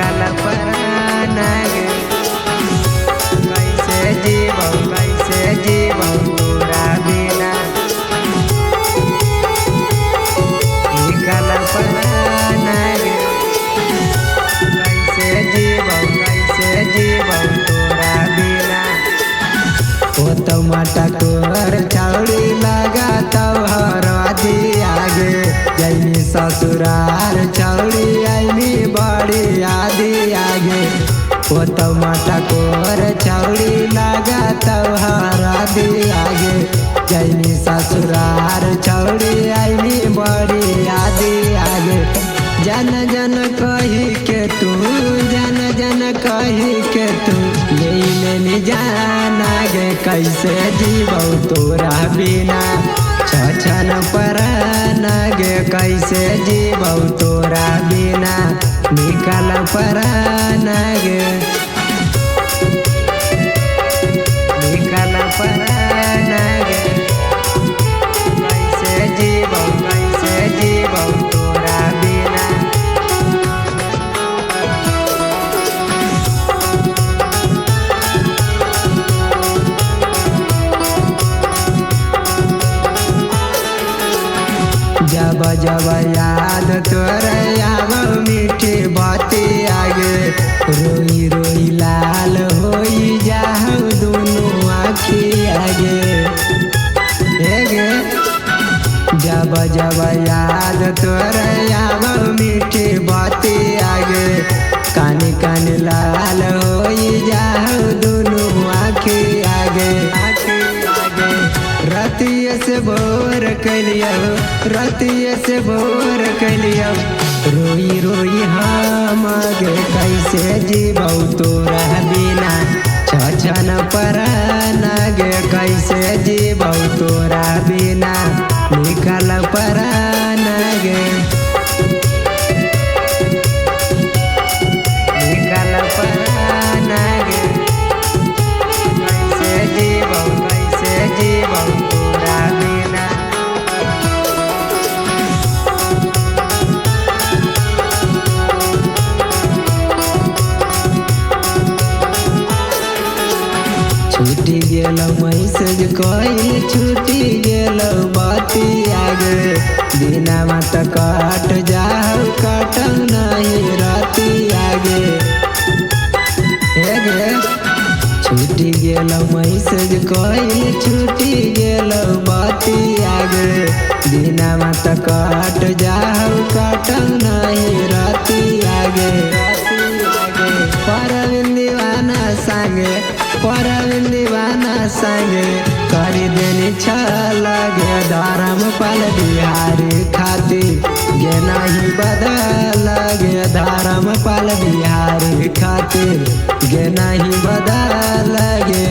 निकल परान गे कैसे जीवो तोरा बिना निकल परान गे कैसे जीवो तोरा बिना ओ तो माता तोर छौड़ी लगा तोहर आगे जैनी ससुरार छौड़ी आईनी बड़ी आदि आगे ओ तो माता कोर छौड़ी लगा तोहर आदि आगे जैनी ससुरार छौड़ी आईनी बड़ी आदि आगे जन जन कही के तू ले जाना गे कैसे जीवो तोरा बिना छछन परान गे कैसे जीवो तोरा बिना निकल परान गे निकल परान गे कैसे जीवो तोरा बिना जब जब याद तोरे आव मीठी बाती आगे रोई रोई लाल होई जाहु दोनों आँखी आगे जब जब याद तोरे आव मीठी बाती आगे कानी कानी लाल होई जाहु दोनों आँखी आगे रतिये से भोर कैलियो रोई रोई हम गे कैसे जीवो तोरा बिना छछन परान गे कैसे जीवो तोरा बिना निकल परान गे निकल परान गे कैसे जीवो तोरा बिना छूटी गेल मैसेज कइल छूटी गेल बाती आगे बिना मत कट जाओ कटल नहीं राती आगे छूटी गेल मैसेज कइल छूटी गेल बाती आगे बिना मत कट जाओ कटल नहीं राती आगे परवीन दीवाना संगे करी देनी लगे धर्म पाल बिहारी खातिर गे नहीं बदल गे धर्म पाल बिहारी खातिर गे नहीं बदल गे।